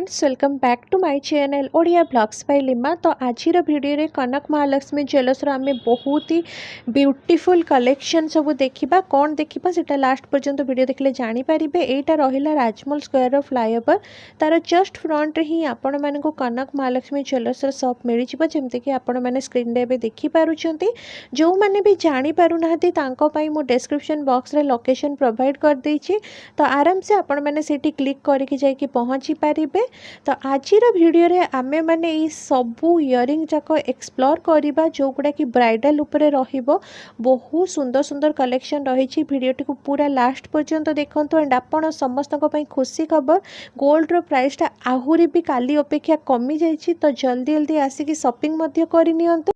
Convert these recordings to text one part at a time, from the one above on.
Friends welcome back to my channel Odia blogs by Lima. तो आज video रे कनक महालक्ष्मी ज्वेलर्स आम बहुत ही ब्यूटीफुल कलेक्शन सब देखा कौन देखा से लास्ट पर्यंत वीडियो देखले जानीपर। यहाँ रहा राजमहल स्क्वायर फ्लाईओवर तार जस्ट फ्रंट ही आपण मानक कनक महालक्ष्मी ज्वेलर्स सप मिल जमीक आपण मैंने स्क्रीन रे देखिपुंट। जो मैंने भी जापर ना डिस्क्रिप्शन बॉक्स रे लोकेशन प्रोवाइड कर देछि, तो आराम से आपण मैंने सेठी क्लिक करके जाके पहुँची पारे। तो आज वीडियो रे आमे माने ई सबू इयरिंग जाक एक्सप्लोर करिबा जो गुडा कि ब्राइडल उपरे रहिबो। बहुत सुंदर सुंदर कलेक्शन रही। वीडियोटी को पूरा लास्ट पर्यंत देखंतु। एंड आपण समस्त खुशी खबर गोल्ड रो प्राइस टा आहुरी भी काली अपेक्षा कमी जाइछि, तो जल्दी जल्दी आसिकी शॉपिंग मध्य करिनियंतु।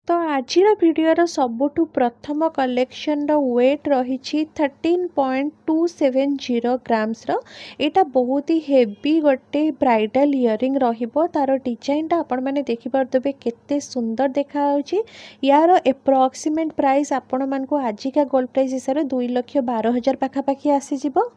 तो आज वीडियोर सबुठु प्रथम कलेक्शन वेट रही 13.270 ग्राम्स एटा बहुत ही हेवी गोटे ब्राइडल इयरिंग रहिबो। तार डिजाइनटा आपण मैंने देखिपारदेबे केते सुंदर देखा यार एप्रोक्सीमेट प्राइस आपण मानको आजिका गोल्ड प्राइस हिसाब से 2,12,000 पाखापाखि आसीजिबो।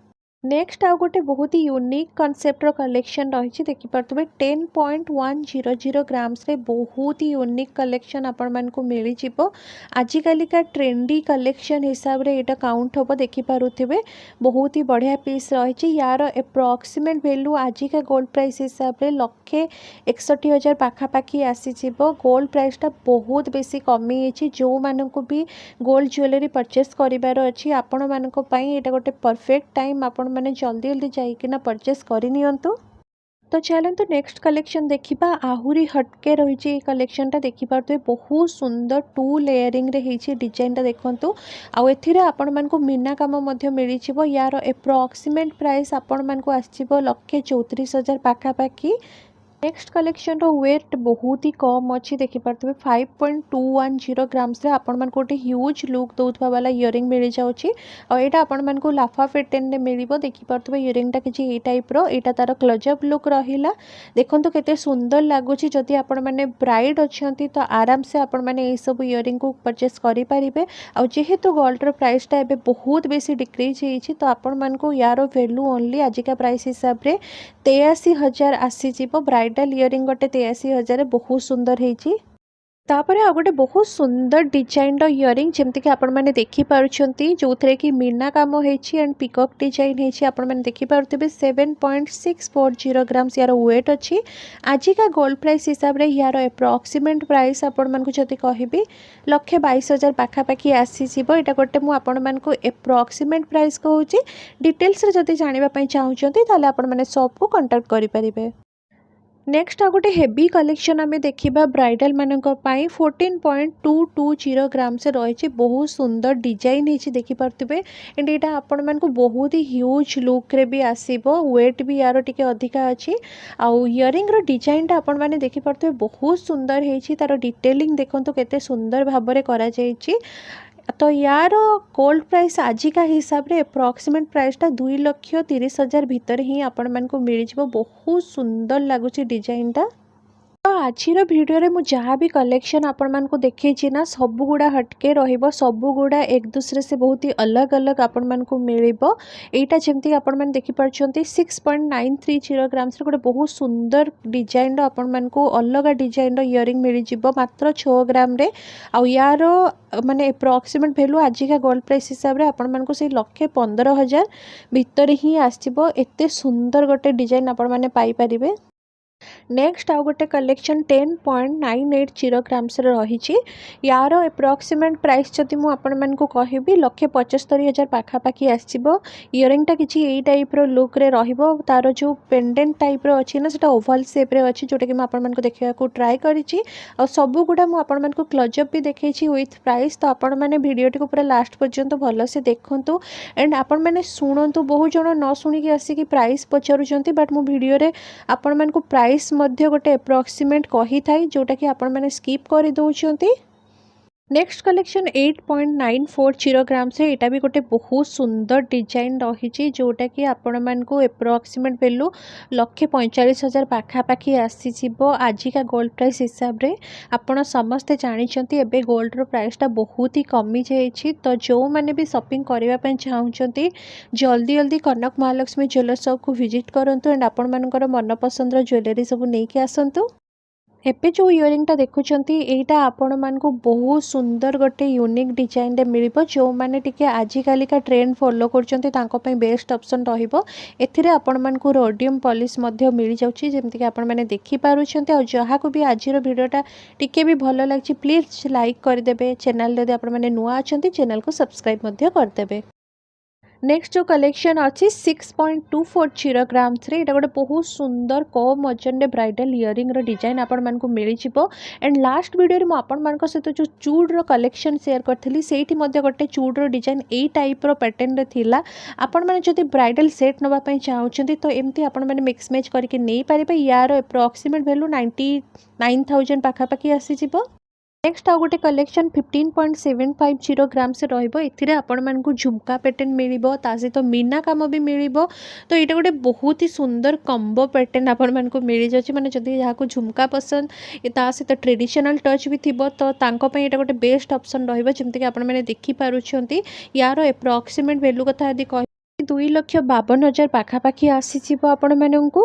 नेक्स्ट आउ गोटे बहुत ही यूनिक कॉन्सेप्ट कलेक्शन रही देखिपे 10.100 ग्राम्स रे बहुत ही यूनिक कलेक्शन आपण मानको मिली जिवो। आजिकालिका ट्रेंडी कलेक्शन हिसाब रे एटा काउंट होबो देखिपारुथिबे। बहुत ही बढ़िया पीस रही। यार एप्रोक्सीमेट वैल्यू आजिका गोल्ड प्राइस हिसाब रे 1,61,000 पाखापाखि आसीजिवो। गोल्ड प्राइसटा बहुत बेसी कमी होइछि। जो मानको भी गोल्ड ज्वेलरी परचेस करिवार अछि आपण मानको पई एटा गोटे परफेक्ट टाइम आपण मैंने जल्दी जल्दी जाइकिना परचेस करनियंतु। तो चलते नेक्स्ट कलेक्शन देखा। आहुरी हटके रही कलेक्शनटा देखिपे बहुत सुंदर 2 लेयरिंग रे होइछि डिजाइनटा देखंतु। आउ एथिरे आपण मानको मीना काम मध्य मिली जिवो। यार एप्रोक्सीमेट प्राइस आपण मानको आसीबो 1,34,000 पाखापाखि। नेक्स्ट कलेक्शन रो वेट बहुत ही कम अच्छी देखिपे 5.210 ग्राम्स रे आपण मानको गोटे ह्यूज लुक दौथवा वाला इयरिंग मिल जाउछि। और एटा आपण मानको लाफा पेटर्न रे मिलिबो। देखिपे इयरिंगटा किछि ए टाइप रो एटा तार क्लोजअप लुक रहिला। देखंतु केते सुंदर लागुछि। जदि आपण माने ब्राइड अछंती तो आराम से आपण माने ए सब इयरिंग को परचेस करि परिबे। और जेहेतु गोल्ड रो प्राइस टा एबे बहुत बेसी डिक्रीज होइछि, तो आपण मानको यार वैल्यू ओनली आजिका प्राइस हिसाब रे 83,000 आसी जिवो। ब्राइडल इयरिंग गोटे 83,000 बहुत सुंदर होइछि। तापर आ गोटे बहुत सुंदर डिजाइन इयरिंग जमती कि आपण मैंने देखिपुंट जो थे कि मीना काम होइछि एंड पिकॉक डिजाइन होइछि। आपण मैंने देखिपुंटे 7.640 ग्राम्स यार वेट अच्छी। आजिका गोल्ड प्राइस हिसाब रे यार एप्रोक्सीमेट प्राइस आपण मानकु जदि कहबी 1,22,000 पाखापाखि आसीजिवो। एटा गोटे मु आपण मानकु एप्रोक्सीमेट प्राइस कहूछि। डिटेल्स रे जदि जानिबा पई चाहुचंती ताले आपण माने शॉप को कांटेक्ट करि परिबे। नेक्स्ट आ गोटे हेवी कलेक्शन आम देखा ब्राइडल मानक 14.220 ग्राम से रही। बहुत सुंदर डिजाइन होती देखिपे। एंड यहाँ आपण मानक बहुत ही ह्यूज लुक रे भी आसीबो। वेट भी यार टिके अधिका अच्छी। आउ इयरिंग रो डिजाइनटा आपण माने देखिपे बहुत सुंदर होती। तार डिटेलिंग देखंतु केते सुंदर भाबरे करा जायछि। तो यार गोल्ड प्राइस आजिका हिसाब रे एप्रोक्सीमेट प्राइसटा 2,30,000 भितर ही आपण मानको मिल जिवो। बहुत सुंदर लगुच डिजाइनटा। तो आज वीडियो रे मु जहाँ भी कलेक्शन आपण मानको देखैछि ना सबु गुड़ा हटके रहिबो। सबु गुड़ा एक दूसरे से बहुत ही अलग अलग आपण मानको मिलिबो। एटा जेमती आपण मान देखि परछंती 6.930 ग्राम्स रे गोटे बहुत सुंदर डिजाइन आपण मानको अलग डिजाइन इयरिंग मिल जिवो मात्र 6 ग्राम रे। आ यार माने एप्रोक्सीमेट वैल्यू आजिका गोल्ड प्राइस हिसाब रे आपण मानको से 1,15,000 भितर ही आसीबो। एते सुंदर गोटे डिजाइन आपण माने पाई परिबे। नेक्स्ट आउ गोटे कलेक्शन 10.980 ग्राम्स रही। यार एप्रोक्सीमेट प्राइस जदि मु आपण मानकु कहबी 1,75,000 पाखापाखि आसीबो। इयरिंगटा किछि एई टाइप रो लुक रे रहिबो। तार जो पेंडेंट टाइप रो अछि ना सेटा ओवल शेप रे अछि, जोटा कि मु आपण मानकु देखिया को ट्राई करिछि। और सबु गुडा मु आपण मानकु क्लोजअप भी देखैछि विथ प्राइस। तो आपण माने वीडियोटी को पूरा लास्ट पर्यंत भलो से देखंतु। एंड आपण माने सुनंतु। बहुत जण न सुनिकी आसिकी प्राइस पचारुचंती, बट मु वीडियो रे आपण मानकु प्राइस मध्य गोटे एप्रोक्सीमेट कही थाई जोटा कि आपण माने स्किप कर दउचंती। नेक्स्ट कलेक्शन 8.940 ग्राम्स यहाँ भी गोटे बहुत सुंदर डिजाइन रही जोटा कि आपण मानक एप्रोक्सीमेट वैल्यू 1,45,000 पाखापाखि आसीज आजिका गोल्ड प्राइस हिसाब से आपण समस्ते जानते एबे गोल्ड रो प्राइसटा बहुत ही कमी जाइए। तो जो मैंने भी शॉपिंग करने चाहते जल्दी जल्दी कनक महालक्ष्मी ज्वेलर्स शॉप को विजिट करूँ एंड आपण मानकर मनपसंद ज्वेलरी सब नहीं आसतु। एबे जो इयरिंगटा देखुंत यहाँ आपण मानक बहुत सुंदर गोटे यूनिक डिजाइन मिल जो मैंने टी आजिकालिका ट्रेंड फॉलो कर बेस्ट ऑप्शन रही आपण मानक रोडियम पॉलिश मिल जाऊँगी जमीक आपण मैंने देखिपुं जहाँ को भी आज भिडटा टी भी भल लगी प्लीज लाइक करदे चैनल यदि आपण मैंने नुआ अच्छा चैनल को सब्सक्राइब करदे। नेक्स्ट जो कलेक्शन अच्छी 6.240 ग्राम्स रे गोटे बहुत सुंदर कम वजन रे ब्राइडल इयरिंग डिजाइन आपण मानक मिल एंड लास्ट वीडियो में आपण मान सहित जो चूड़ कलेक्शन शेयर करी से गोटे चूड़ डिजाइन यही टाइप पैटर्न रे थिला आपण माने जदि ब्राइडल सेट नवाई चाहते तो एमती आपण माने मिक्स मैच करके नहीं पारे यार एप्रोक्सीमेट वैल्यू 99,000 पाखापाखि आसीज। नेक्स्ट आउ गोटे कलेक्शन 15.750 ग्राम्स रही मानक झुमका पैटर्न मिल सहित मीना कम भी मिल तो यहाँ गोटे बहुत ही सुंदर कम्बो पैटर्न आपण मानक मिल जाए मैंने जदि यहाँ झुमका पसंद सहित ट्रेडिशनल टच भी थी तो यहाँ गोटे बेस्ट ऑप्शन रमती आप देखिपुं यार एप्रोक्सीमेट वैल्यू कथा यदि कह 2,52,000 पाखापाखि आसी आपण मानक।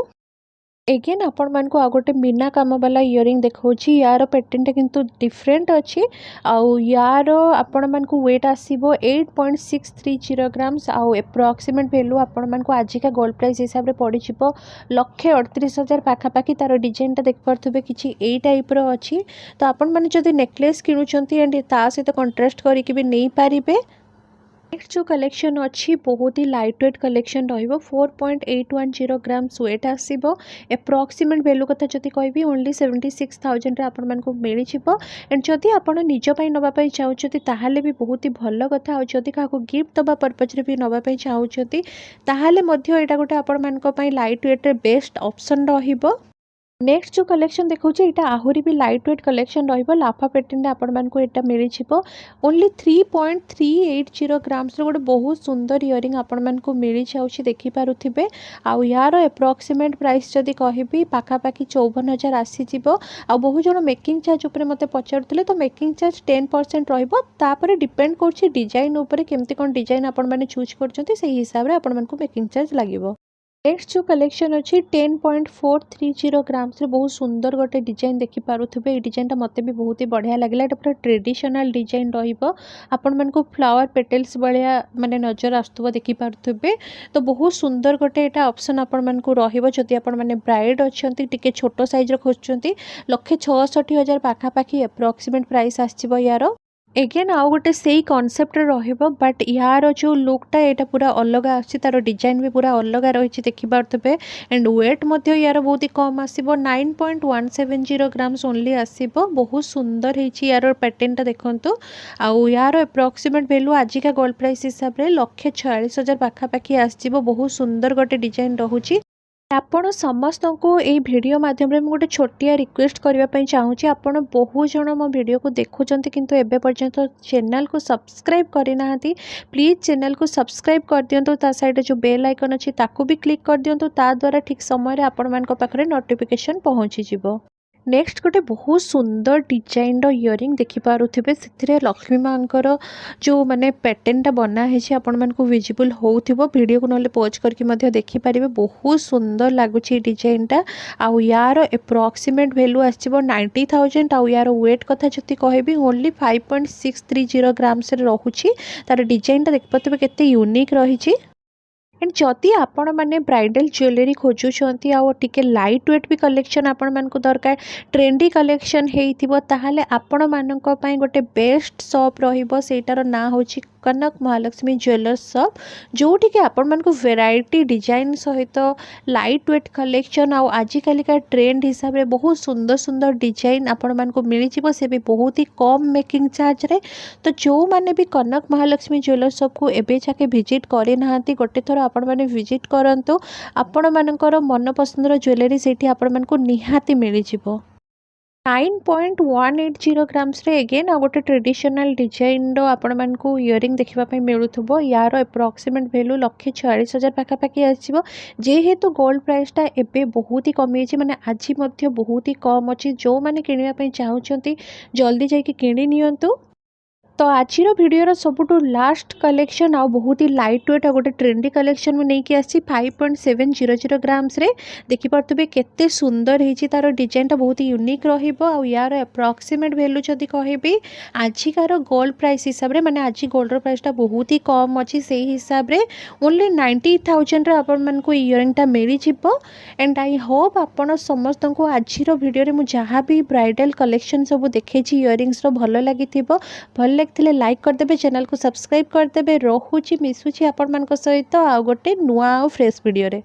एगेन आपण मानक आ गोटे मीना काम वाला इयरिंग देखा यार पैटर्नटा किंतु डिफरेंट अच्छी आउ यार आपण मानक वेट आसीबो 8.630 ग्राम्स आउ एप्रोक्सीमेट वैल्यू आपण मानक आजिका गोल्ड प्राइस हिसाब से पड़ी 1,38,000 पाखापाखि तार डिजाइनटा देख पारे कि ए टाइप अच्छी तो आपण मैंने जब नेकलेस किणुंट एंड ता सहित कंट्रास्ट करके भी नहीं पारे। नेक्स्ट जो कलेक्शन अच्छी बहुत ही लाइट वेट कलेक्शन रहिबो 4.810 ग्राम्स वेट आसीबो एप्रोक्सीमेट वैल्यू कथा जदि कहबी ओनली 76,000 आपण मानक मिल एंड जदि आपण निज पई नबा पई चाहउछथि ताहाले भी बहुत ही भल कथा आ जदि काको गिफ्ट दबा पर्पज रे भी नबा पई चाहउछथि ताहाले मध्य एटा गोटे आपण मानक पई लाइट वेट रे बेस्ट ऑप्शन रहिबो। नेक्स्ट जो कलेक्शन देखा यहाँ आहरी भी लाइट वेट कलेक्शन लाफा पैटर्न आपण मानक यहाँ मिल ओनली 3.380 ग्राम्स गोटे बहुत सुंदर इयरिंग आपण मानक मिल जाऊँगी देखिपे आउ यार एप्रोक्सीमेट प्राइस जदि कहबी पाखापाखि 54,000 आसीज आ बहुत जन मेकिंग चार्ज उपर मते पचारुले तो मेकिंग चार्ज 10% रही डिपेंड कर डिजाइन उपर केमती कौन डिजाइन आपण मैंने चूज कर हिसाब से आपण मानक मेकिंग चार्ज लगे। नेक्स्ट जो कलेक्शन अच्छी 10.430 ग्राम्स बहुत सुंदर गोटे डिजाइन देखिपे ये डिजाइनटा मत भी बहुत ही बढ़िया लगे पूरा ट्रेडिशनल डिजाइन आपण मानक फ्लावर पेटल्स भाया माने नजर आसुव देखिपे तो बहुत सुंदर गोटे यहाँ ऑप्शन आपण मानक रही आपण मैंने ब्राइड अच्छा टी छोट साइज खोजुंट 1,66,000 पाखापाखि एप्रोक्सीमेट प्राइस आसो यार एगेन आउ गोटे से कॉन्सेप्ट रहिबो बट यार जो लुकटा यहाँ पूरा अलग आछि तार डिजाइन भी पूरा अलग रही देखिपे एंड वेट मध्य यार बहुत ही कम आसीबो 9.170 ग्राम्स ओनली आसीबो बहुत सुंदर है यार पैटर्नटा देखंतु आउ यार एप्रोक्सीमेट वैल्यू आजिका गोल्ड प्राइस हिसाब से 1,46,000 पाखापाखि आसीबो बहुत सुंदर गोटे डिजाइन रहुची। आपण समस्त को यही वीडियो माध्यम रे गोटे छोटिया रिक्वेस्ट करने चाहूँगी आपण बहुत जन मो वीडियो को देखुं किंतु एबे पर्यंत चैनल को सब्सक्राइब करना प्लीज चैनल को सब्सक्राइब कर दिंतु ता साइड जो बेल आइकन अच्छी ताकू भी क्लिक कर दिंतु ता द्वारा ठीक समय आपण मान पाखरे नोटिफिकेशन पहुँची जिवो। नेक्स्ट गोटे बहुत सुंदर डिजाइन इयरिंग देखिपे से लक्ष्मी माँकर जो माने पैटर्नटा बनाई आपण मानक विजिबल होथिबो वीडियो को नले पोज करके देखिपारे बहुत सुंदर लगुच डिजाइनटा आउ यार एप्रोक्सीमेट वैल्यू आसो 90,000 आउ यार वेट कथा जति कहबी ओनली 5.630 ग्राम्स रोचे तार डिजाइनटा देखिपे केते यूनिक रही एंड जदि आपण मैंने ब्राइडल ज्वेलरी खोजुंट आउ टिके लाइट वेट भी कलेक्शन आपण मानक दरकार ट्रेंडी कलेक्शन होइथिबो ताहाले आपण मानक पई गोटे बेस्ट शॉप रहिबो सेटार ना होची कनक महालक्ष्मी ज्वेलर्स शॉप जोटी के आपण मानक वेराइटी डिजाइन सहित लाइट वेट कलेक्शन आउ आजिकालिका ट्रेंड हिसाब से बहुत सुंदर सुंदर डिजाइन आपण मानक मिल जिवो से भी बहुत ही कम मेकिंग चार्ज रे तो जो माने भी कनक महालक्ष्मी ज्वेलर्स शॉप को एबे जाके विजिट करे नाहंती गोटे थोर आपण माने विजिट करंतु आपण मानकर मन पसंदर ज्वेलरी सेठी आपण मानक निहाती मिल जिवो। 9.180 ग्राम्स रे एगेन आ गोटे ट्रेडिशनल डिजाइन आपण मानकू इयरिंग देखा मिलूथबो यार एप्रोक्सीमेट वैल्यू 1,46,000 पाखापाखि आसो जेहेतु गोल्ड प्राइसटा एबे बहुत ही कमी माने आज बहुत ही कम अच्छी जो मैंने किणवाई चाहते जल्दी जाकि किणी नियंतु। तो आज भिडर सबुठ लास्ट कलेक्शन आ बहुत ही लाइट वेट आ गोटे ट्रेंडी कलेक्शन में नहीं आसी 5.700 ग्राम्स रे देखिपे केते सुंदर होती तार डिजाइनटा बहुत ही यूनिक रहा यार एप्रोक्सीमेट वैल्यू जदि कहबी आजिकार गोल्ड प्राइस हिसाब से माने आज गोल्ड प्राइसटा बहुत ही कम अच्छी से हिसाब से ओनली 90,000 आपण मानकू इयरिंगटा मिल जाव। एंड आई होप आपण समस्त को आज भिडियो मुझे जहाँ भी ब्राइडल कलेक्शन सब देखी इयरिंग्स भल लगी भल थे लाइक करदे चैनल को सब्सक्राइब करदे रोची मिसुची आपण मान सहित आ गोटे नुआ फ्रेश वीडियो रे।